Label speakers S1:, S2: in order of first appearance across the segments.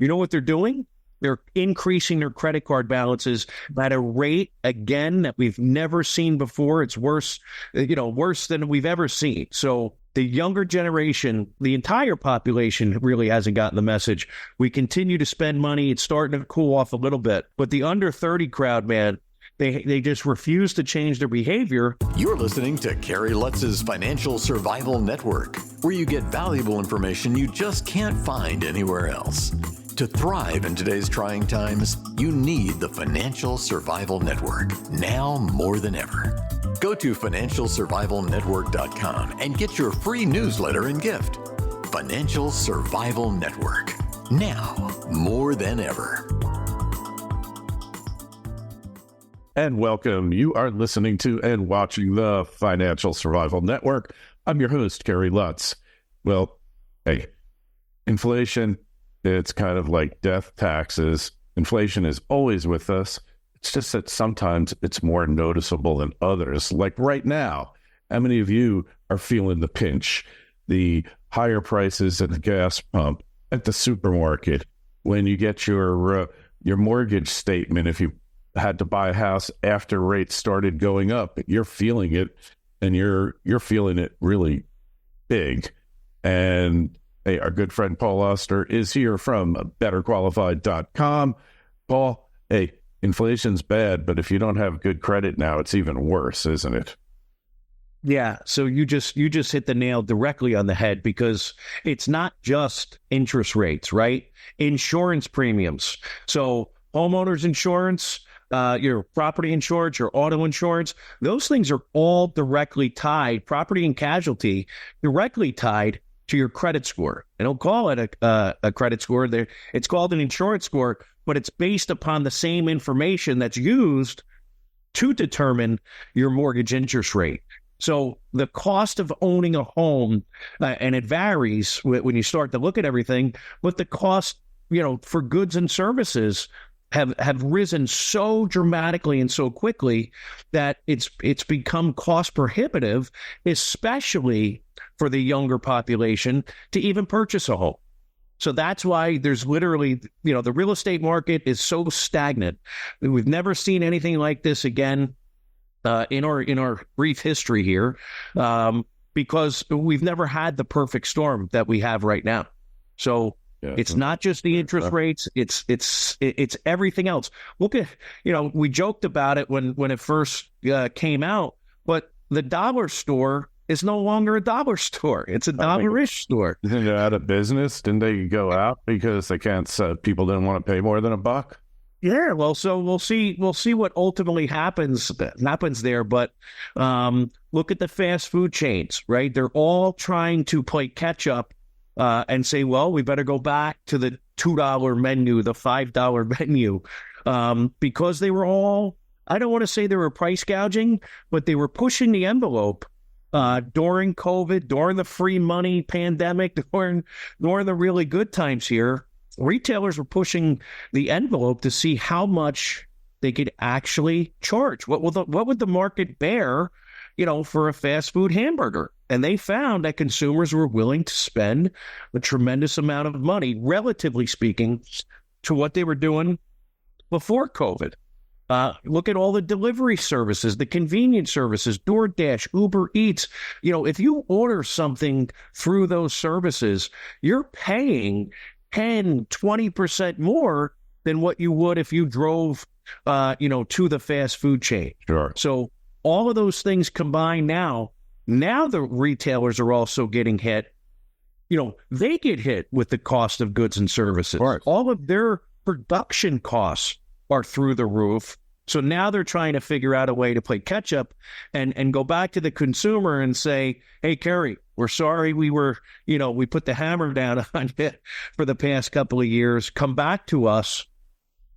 S1: You know what they're doing? They're increasing their credit card balances at a rate, again, that we've never seen before. It's worse, worse than we've ever seen. So the younger generation, the entire population really hasn't gotten the message. We continue to spend money. It's starting to cool off a little bit. But the under 30 crowd, man, they just refuse to change their behavior.
S2: You're listening to Kerry Lutz's Financial Survival Network, where you get valuable information you just can't find anywhere else. To thrive in today's trying times, you need the Financial Survival Network, now more than ever. Go to financialsurvivalnetwork.com and get your free newsletter and gift. Financial Survival Network, now more than ever.
S3: And welcome. You are listening to and watching the Financial Survival Network. I'm your host, Kerry Lutz. Well, hey, inflation, it's kind of like death taxes. Inflation is always with us. It's just that sometimes it's more noticeable than others. Like right now, how many of you are feeling the pinch? The higher prices at the gas pump, at the supermarket, when you get your mortgage statement, if you had to buy a house after rates started going up, you're feeling it, and you're feeling it really big. And hey, our good friend Paul Oster is here from betterqualified.com. Paul, hey, inflation's bad, but if you don't have good credit now, it's even worse, isn't it?
S1: Yeah, so you just hit the nail directly on the head, because it's not just interest rates, right? Insurance premiums. So homeowners insurance, your property insurance, your auto insurance, those things are all directly tied, property and casualty, directly tied to your credit score. They don't call it a credit score. It's called an insurance score, but it's based upon the same information that's used to determine your mortgage interest rate. So the cost of owning a home, and it varies when you start to look at everything, but the cost, for goods and services have risen so dramatically and so quickly that it's become cost prohibitive, especially for the younger population, to even purchase a home. So that's why there's literally, the real estate market is so stagnant. We've never seen anything like this again in our brief history here, because we've never had the perfect storm that we have right now. So it's not just the interest rates; it's everything else. Look at, we joked about it when it first came out, but the dollar store is no longer a dollar store; it's a dollar-ish store.
S3: Isn't it out of business? Didn't they go out because they can't? People didn't want to pay more than $1?
S1: Yeah, well, so we'll see what ultimately happens there. But look at the fast food chains, right? They're all trying to play catch up. And say, well, we better go back to the $2 menu, the $5 menu, because they were all, I don't want to say they were price gouging, but they were pushing the envelope during COVID, during the free money pandemic, during the really good times here. Retailers were pushing the envelope to see how much they could actually charge. What would the market bear, for a fast food hamburger? And they found that consumers were willing to spend a tremendous amount of money, relatively speaking, to what they were doing before COVID. Look at all the delivery services, the convenience services, DoorDash, Uber Eats. If you order something through those services, you're paying 10, 20% more than what you would if you drove, to the fast food chain.
S3: Sure.
S1: So all of those things combined now the retailers are also getting hit. They get hit with the cost of goods and services. All of their production costs are through the roof. So now they're trying to figure out a way to play catch up and go back to the consumer and say, hey, Kerry, we're sorry we put the hammer down on you for the past couple of years. Come back to us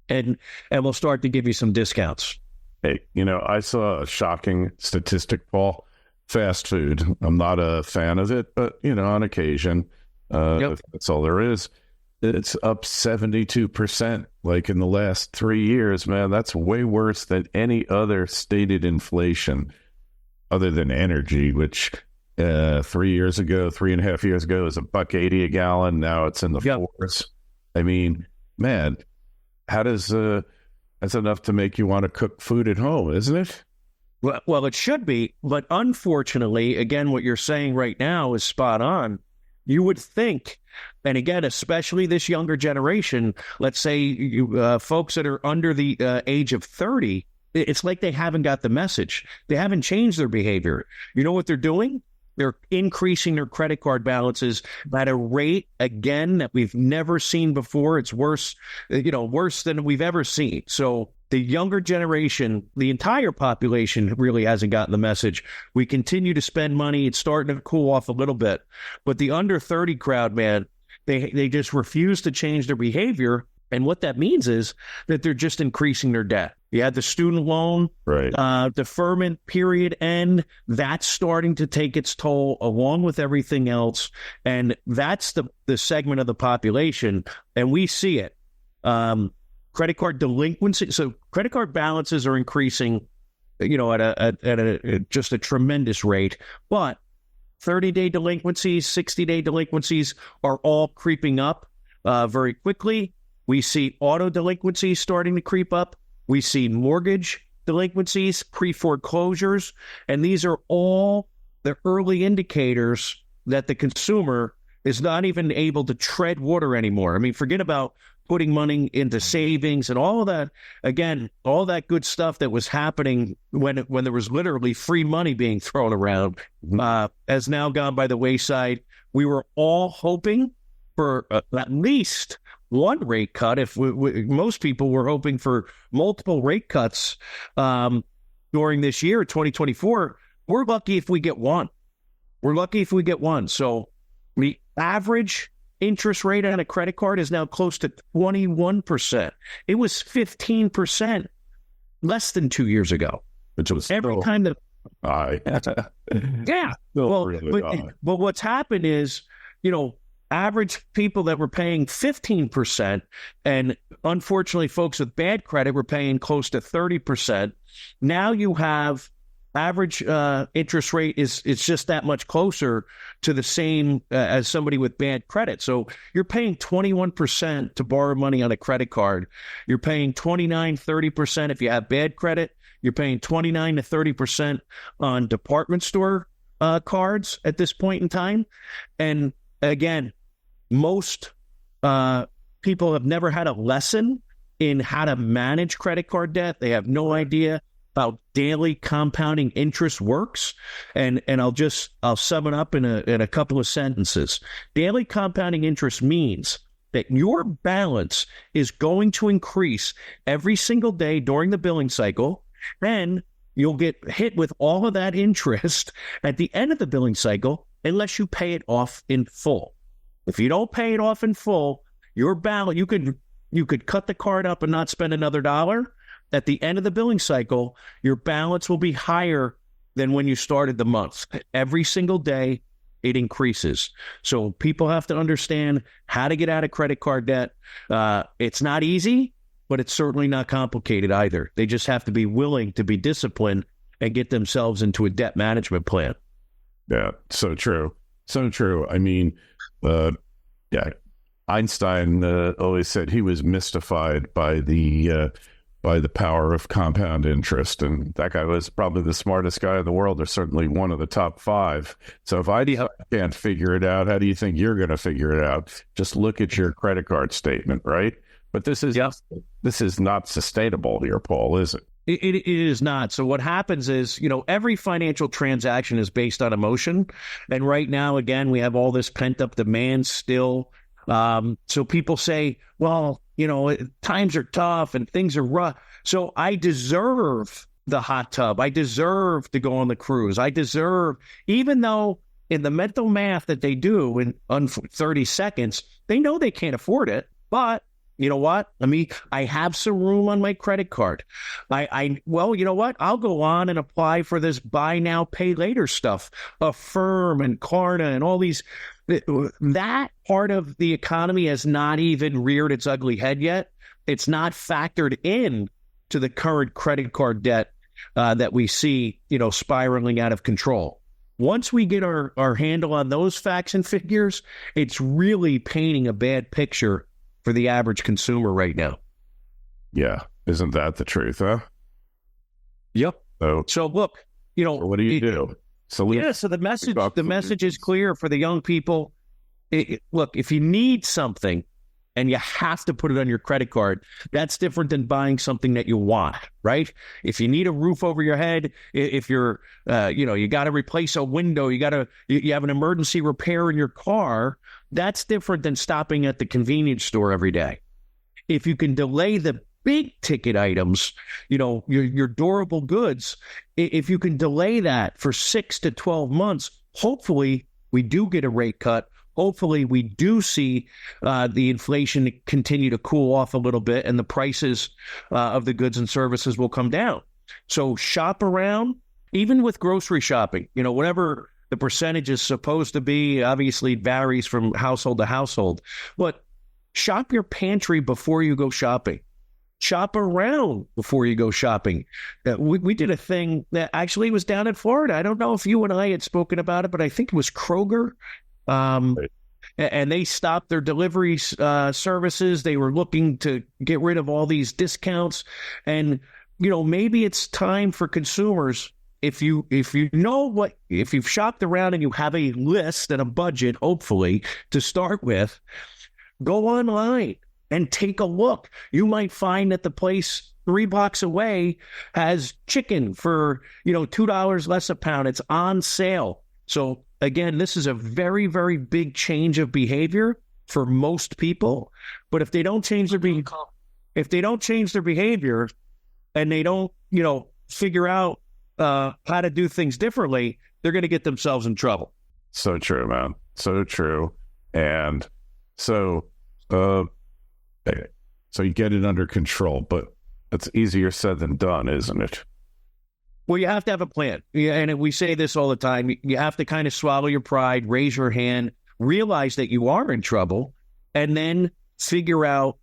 S1: and we'll start to give you some discounts.
S3: Hey, I saw a shocking statistic, Paul. Fast food. I'm not a fan of it, but, on occasion, that's all there is. It's up 72%, like in the last 3 years, man. That's way worse than any other stated inflation other than energy, which 3.5 years ago was $1.80 a gallon. Now it's in the fours. I mean, man, how does that's enough to make you want to cook food at home, isn't it?
S1: Well, it should be, but unfortunately, again, what you're saying right now is spot on. You would think, and again, especially this younger generation, let's say folks that are under the age of 30, it's like they haven't got the message. They haven't changed their behavior. You know what they're doing? They're increasing their credit card balances at a rate, again, that we've never seen before. It's worse than we've ever seen. So the younger generation, the entire population really hasn't gotten the message. We continue to spend money. It's starting to cool off a little bit. But the under 30 crowd, man, they just refuse to change their behavior. And what that means is that they're just increasing their debt. You had the student loan deferment period end. That's starting to take its toll along with everything else. And that's the segment of the population. And we see it. Credit card delinquency. So credit card balances are increasing, at just a tremendous rate. But 30-day delinquencies, 60-day delinquencies are all creeping up very quickly. We see auto delinquencies starting to creep up. We see mortgage delinquencies, pre-foreclosures, and these are all the early indicators that the consumer is not even able to tread water anymore. I mean, forget about putting money into savings and all of that. Again, all that good stuff that was happening when there was literally free money being thrown around has now gone by the wayside. We were all hoping for at least one rate cut. If most people were hoping for multiple rate cuts during this year, 2024, we're lucky if we get one. So the average interest rate on a credit card is now close to 21%. It was 15% less than 2 years ago.
S3: Which was
S1: every time that
S3: high.
S1: Yeah. But what's happened is, average people that were paying 15%, and unfortunately folks with bad credit were paying close to 30%. Now you have average interest rate is just that much closer to the same as somebody with bad credit. So you're paying 21% to borrow money on a credit card. You're paying 29, 30% if you have bad credit. You're paying 29 to 30% on department store cards at this point in time. And again, most people have never had a lesson in how to manage credit card debt. They have no idea how daily compounding interest works. And I'll sum it up in a couple of sentences. Daily compounding interest means that your balance is going to increase every single day during the billing cycle. Then you'll get hit with all of that interest at the end of the billing cycle unless you pay it off in full. If you don't pay it off in full, your balance, you could cut the card up and not spend another dollar. At the end of the billing cycle, your balance will be higher than when you started the month. Every single day, it increases. So people have to understand how to get out of credit card debt. It's not easy, but it's certainly not complicated either. They just have to be willing to be disciplined and get themselves into a debt management plan.
S3: Yeah, so true. So true. I mean, Einstein always said he was mystified by the power of compound interest, and that guy was probably the smartest guy in the world, or certainly one of the top 5. So if I can't figure it out, how do you think you're going to figure it out? Just look at your credit card statement, right? But this is not sustainable here, Paul, is it?
S1: It is not. So what happens is, every financial transaction is based on emotion. And right now, again, we have all this pent up demand still. So people say, well, times are tough and things are rough. So I deserve the hot tub. I deserve to go on the cruise. I deserve, even though in the mental math that they do in 30 seconds, they know they can't afford it, but you know what? I have some room on my credit card. Well, you know what? I'll go on and apply for this buy now, pay later stuff. Affirm and Klarna and all these. That part of the economy has not even reared its ugly head yet. It's not factored in to the current credit card debt that we see, spiraling out of control. Once we get our handle on those facts and figures, it's really painting a bad picture for the average consumer right now.
S3: Yeah. Isn't that the truth, huh?
S1: Yep. So look,
S3: what do you do? So
S1: the message is clear for the young people. Look, if you need something and you have to put it on your credit card, that's different than buying something that you want, right? If you need a roof over your head, if you're, you got to replace a window, you have an emergency repair in your car, that's different than stopping at the convenience store every day. If you can delay the big ticket items, your durable goods, if you can delay that for 6 to 12 months, hopefully we do get a rate cut. Hopefully we do see the inflation continue to cool off a little bit and the prices of the goods and services will come down. So shop around, even with grocery shopping, whatever the percentage is supposed to be. Obviously it varies from household to household, but shop your pantry before you go shopping. Shop around before you go shopping. We did a thing that actually was down in Florida. I don't know if you and I had spoken about it, but I think it was Kroger. And they stopped their delivery services. They were looking to get rid of all these discounts. And, maybe it's time for consumers, if you've shopped around and you have a list and a budget, hopefully, to start with, go online and take a look. You might find that the place 3 blocks away has chicken for, $2 less a pound. It's on sale. So again, this is a very, very big change of behavior for most people. But if they don't change their behavior, and they don't, figure out how to do things differently, they're going to get themselves in trouble.
S3: So true, man. So true. And so you get it under control, but it's easier said than done, isn't it?
S1: Well, you have to have a plan. Yeah, and we say this all the time. You have to kind of swallow your pride, raise your hand, realize that you are in trouble, and then figure out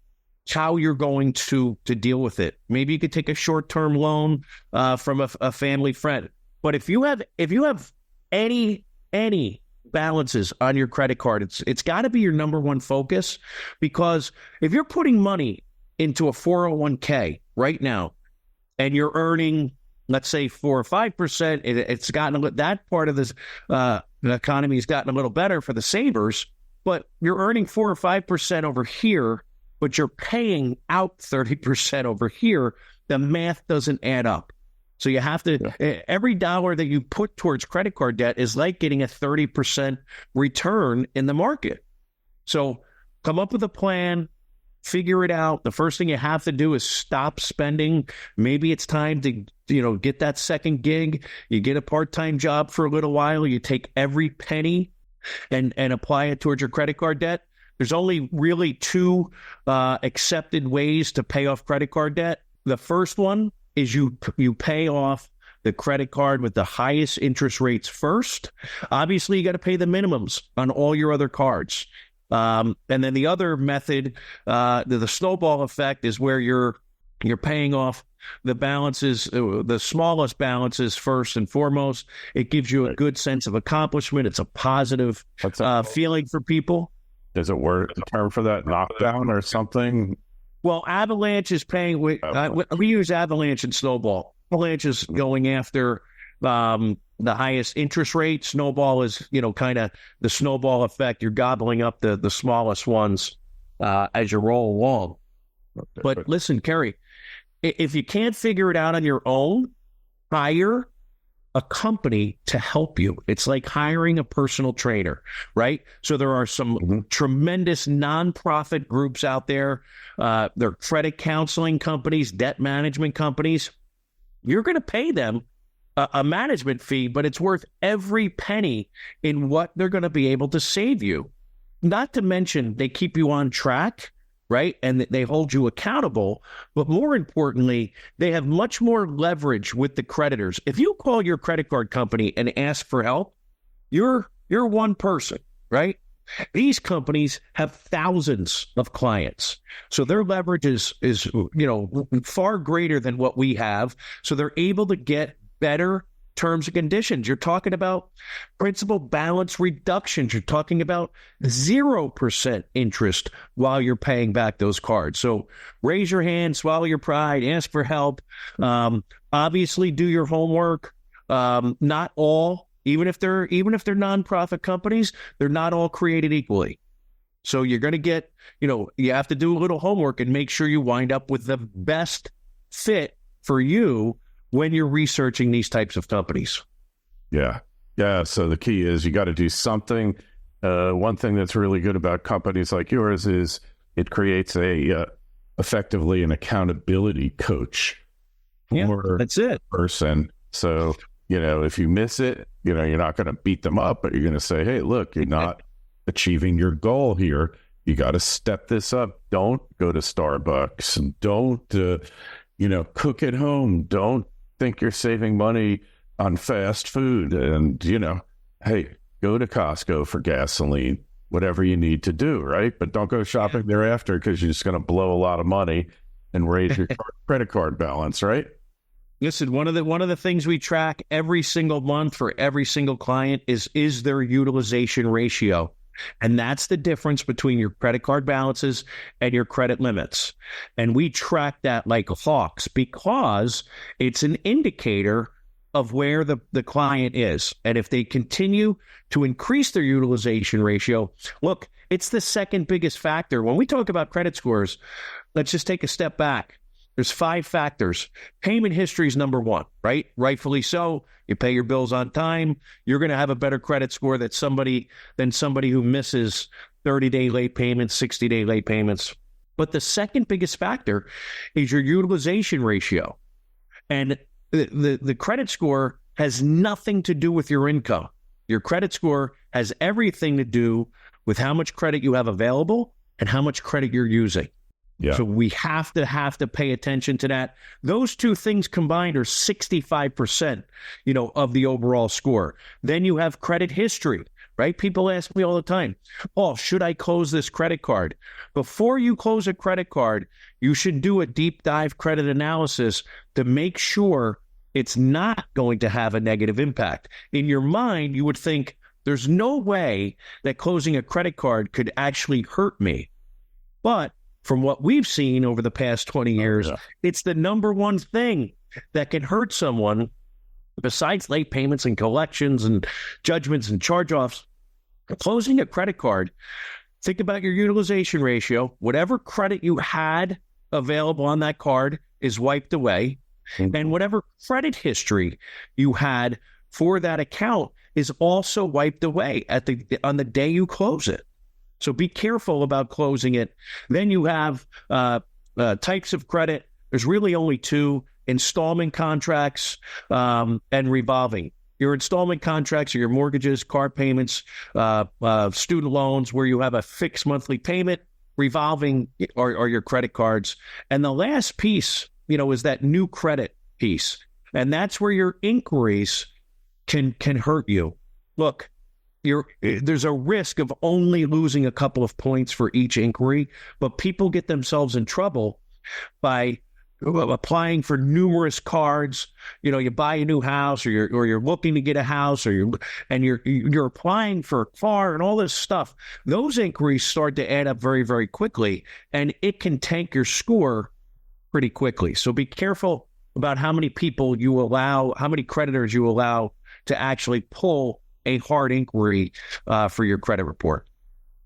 S1: how you're going to deal with it. Maybe you could take a short-term loan from a family friend. But if you have any balances on your credit card, it's got to be your number one focus, because if you're putting money into a 401k right now and you're earning, let's say 4 or 5%, it's gotten that part of this the economy has gotten a little better for the savers, but you're earning 4 or 5% over here, but you're paying out 30% over here. The math doesn't add up. So you have to, every dollar that you put towards credit card debt is like getting a 30% return in the market. So come up with a plan, figure it out. The first thing you have to do is stop spending. Maybe it's time to, get that second gig. You get a part-time job for a little while. You take every penny and apply it towards your credit card debt. There's only really 2 accepted ways to pay off credit card debt. The first one is you pay off the credit card with the highest interest rates first. Obviously, you got to pay the minimums on all your other cards. And then the other method, the snowball effect, is where you're paying off the balances, the smallest balances first and foremost. It gives you a good sense of accomplishment. It's a positive feeling for people.
S3: Does it work? A term for that, knockdown or something?
S1: Well, Avalanche is paying. We use Avalanche and Snowball. Avalanche is going after the highest interest rate. Snowball is, kind of the snowball effect. You're gobbling up the smallest ones as you roll along. Okay. But listen, Kerry, if you can't figure it out on your own, hire a company to help you. It's like hiring a personal trainer, right? So there are some tremendous nonprofit groups out there. They're credit counseling companies, debt management companies. You're going to pay them a management fee, but it's worth every penny in what they're going to be able to save you. Not to mention, they keep you on track, right? And they hold you accountable. But more importantly, they have much more leverage with the creditors. If you call your credit card company and ask for help, you're one person, right? These companies have thousands of clients. So their leverage is far greater than what we have. So they're able to get better terms and conditions. You're talking about principal balance reductions. You're talking about 0% interest while you're paying back those cards. So raise your hand, swallow your pride, ask for help. Obviously, do your homework. Not all, even if they're nonprofit companies, they're not all created equally. So you're going to get, you have to do a little homework and make sure you wind up with the best fit for you when you're researching these types of companies.
S3: Yeah. So the key is you got to do something. One thing that's really good about companies like yours is it creates effectively an accountability coach for
S1: that's it.
S3: Person. So, if you miss it, you're not going to beat them up, but you're going to say, hey, look, you're not achieving your goal here. You got to step this up. Don't go to Starbucks and don't, cook at home. Don't think you're saving money on fast food. And, hey, go to Costco for gasoline, whatever you need to do, right? But don't go shopping thereafter because you're just going to blow a lot of money and raise your credit card balance, right?
S1: Listen, one of the things we track every single month for every single client is their utilization ratio. And that's the difference between your credit card balances and your credit limits. And we track that like hawks because it's an indicator of where the client is. And if they continue to increase their utilization ratio, look, it's the second biggest factor. When we talk about credit scores, let's just take a step back. There's 5 factors. Payment history is number 1, right? Rightfully so. You pay your bills on time. You're going to have a better credit score than somebody who misses 30-day late payments, 60-day late payments. But the second biggest factor is your utilization ratio. And the credit score has nothing to do with your income. Your credit score has everything to do with how much credit you have available and how much credit you're using. Yeah. So we have to pay attention to that. Those two things combined are 65%, of the overall score. Then you have credit history, right? People ask me all the time, oh, should I close this credit card? Before you close a credit card, you should do a deep dive credit analysis to make sure it's not going to have a negative impact. In your mind, you would think there's no way that closing a credit card could actually hurt me. But from what we've seen over the past 20 years, it's the number one thing that can hurt someone besides late payments and collections and judgments and charge-offs. Closing a credit card, think about your utilization ratio. Whatever credit you had available on that card is wiped away. And whatever credit history you had for that account is also wiped away on the day you close it. So be careful about closing it. Then you have types of credit. There's really only 2: installment contracts and revolving. Your installment contracts are your mortgages, car payments, student loans where you have a fixed monthly payment. Revolving are your credit cards. And the last piece, is that new credit piece. And that's where your inquiries can hurt you. Look, there's a risk of only losing a couple of points for each inquiry, but people get themselves in trouble by applying for numerous cards. You buy a new house, or you're looking to get a house, or you're applying for a car and all this stuff. Those inquiries start to add up very, very quickly, and it can tank your score pretty quickly. So be careful about how many creditors you allow to actually pull a hard inquiry for your credit report.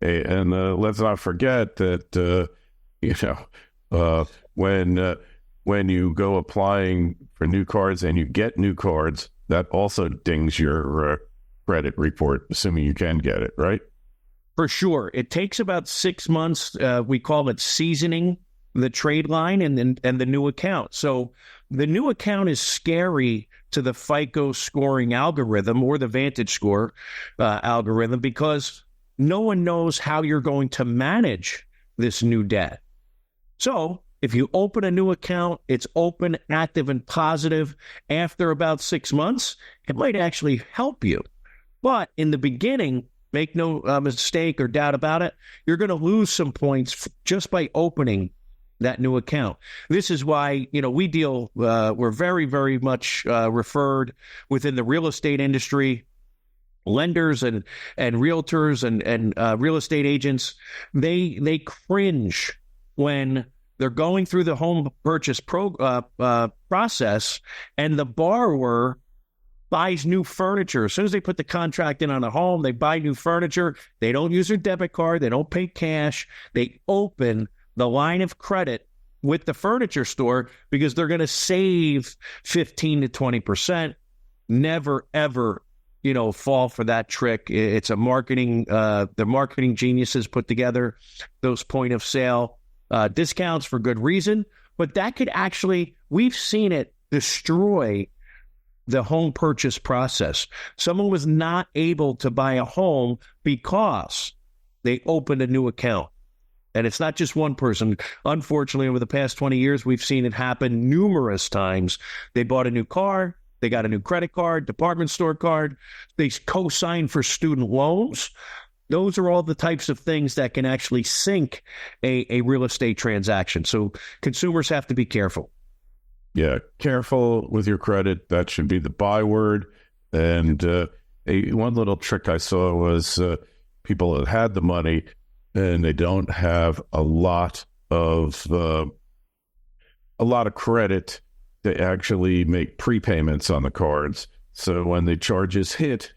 S3: Hey, and let's not forget that when you go applying for new cards and you get new cards, that also dings your credit report, assuming you can get it, right?
S1: For sure. It takes about 6 months. We call it seasoning the trade line and the new account. So the new account is scary to the FICO scoring algorithm or the Vantage score algorithm because no one knows how you're going to manage this new debt. So if you open a new account, it's open, active, and positive. After about 6 months, it might actually help you. But in the beginning, make no mistake or doubt about it, you're going to lose some points just by opening that new account. This is why, we deal, we're very, very much referred within the real estate industry. Lenders and realtors and real estate agents, they cringe when they're going through the home purchase process and the borrower buys new furniture. As soon as they put the contract in on a home, they buy new furniture. They don't use their debit card. They don't pay cash. They open the line of credit with the furniture store because they're going to save 15 to 20%. Never, ever, fall for that trick. It's a marketing, the marketing geniuses put together those point of sale discounts for good reason. But that could actually, we've seen it destroy the home purchase process. Someone was not able to buy a home because they opened a new account. And it's not just one person. Unfortunately, over the past 20 years, we've seen it happen numerous times. They bought a new car. They got a new credit card, department store card. They co-signed for student loans. Those are all the types of things that can actually sink a real estate transaction. So consumers have to be careful.
S3: Yeah, careful with your credit. That should be the byword. And one little trick I saw was people that had the money and they don't have a lot of credit. They actually make prepayments on the cards. So when the charges hit,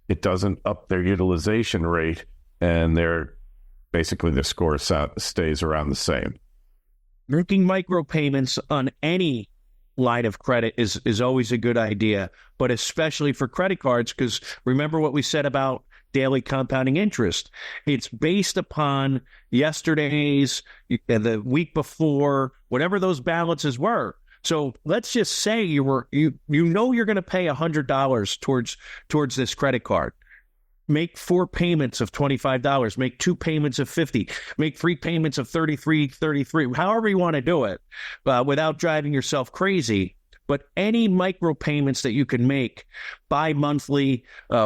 S3: it doesn't up their utilization rate, and their score stays around the same.
S1: Making micropayments on any line of credit is always a good idea, but especially for credit cards, because remember what we said about daily compounding interest. It's based upon yesterday's, the week before, whatever those balances were. So let's just say you're going to pay $100 towards this credit card. Make 4 payments of $25. Make 2 payments of $50. Make 3 payments of $33. However you want to do it, without driving yourself crazy. But any micro payments that you can make bi-monthly,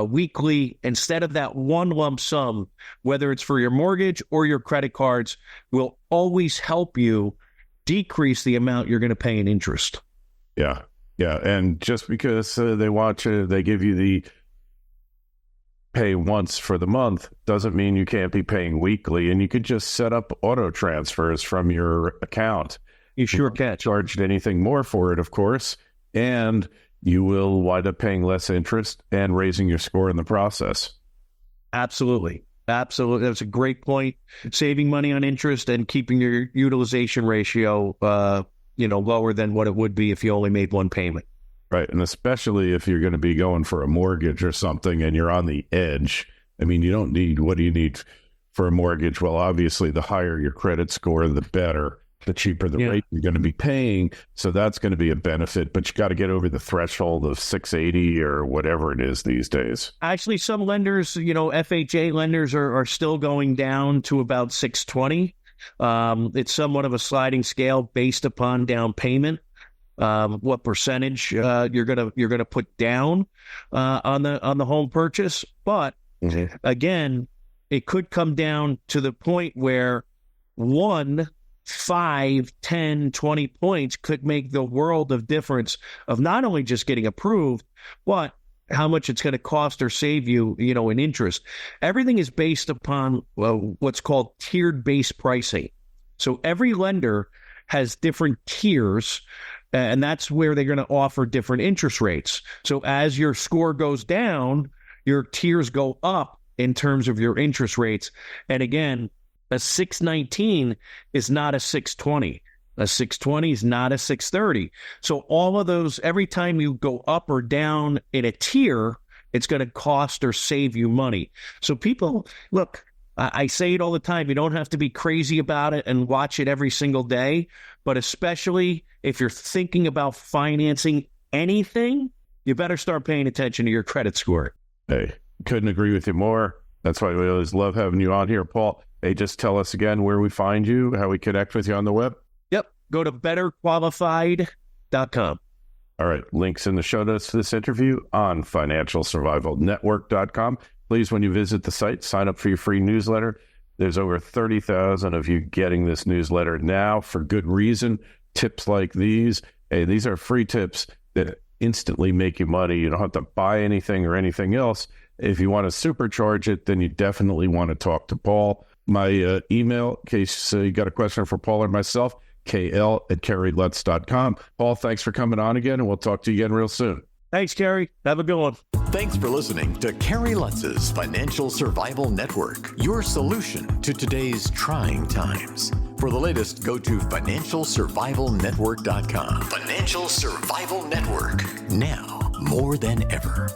S1: weekly, instead of that one lump sum, whether it's for your mortgage or your credit cards, will always help you decrease the amount you're going to pay in interest.
S3: Yeah. And just because they give you the pay once for the month doesn't mean you can't be paying weekly. And you could just set up auto transfers from your account.
S1: You sure can.
S3: Charge anything more for it, of course. And you will wind up paying less interest and raising your score in the process.
S1: Absolutely. That's a great point. Saving money on interest and keeping your utilization ratio, lower than what it would be if you only made one payment.
S3: Right. And especially if you're going to be going for a mortgage or something and you're on the edge. I mean, what do you need for a mortgage? Well, obviously, the higher your credit score, the better. The cheaper the rate you're going to be paying. So that's going to be a benefit, but you got to get over the threshold of 680 or whatever it is these days.
S1: Actually, some lenders, FHA lenders are still going down to about 620. It's somewhat of a sliding scale based upon down payment. What percentage you're gonna put down on the home purchase. But again, it could come down to the point where 5, 10, 20 points could make the world of difference of not only just getting approved, but how much it's going to cost or save you, in interest. Everything is based upon what's called tiered-based pricing. So every lender has different tiers, and that's where they're going to offer different interest rates. So as your score goes down, your tiers go up in terms of your interest rates. And again, a 619 is not a 620. A 620 is not a 630. So all of those, every time you go up or down in a tier, it's going to cost or save you money. So people, look, I say it all the time. You don't have to be crazy about it and watch it every single day. But especially if you're thinking about financing anything, you better start paying attention to your credit score.
S3: Hey, couldn't agree with you more. That's why we always love having you on here, Paul. Hey, just tell us again where we find you, how we connect with you on the web.
S1: Yep. Go to betterqualified.com.
S3: All right. Links in the show notes to this interview on financialsurvivalnetwork.com. Please, when you visit the site, sign up for your free newsletter. There's over 30,000 of you getting this newsletter now for good reason. Tips like these, hey, these are free tips that instantly make you money. You don't have to buy anything or anything else. If you want to supercharge it, then you definitely want to talk to Paul. My email, in case you got a question for Paul or myself, kl@kerrylutz.com. Paul, thanks for coming on again, and we'll talk to you again real soon.
S1: Thanks, Kerry. Have a good one.
S2: Thanks for listening to Kerry Lutz's Financial Survival Network, your solution to today's trying times. For the latest, go to financialsurvivalnetwork.com. Financial Survival Network, now more than ever.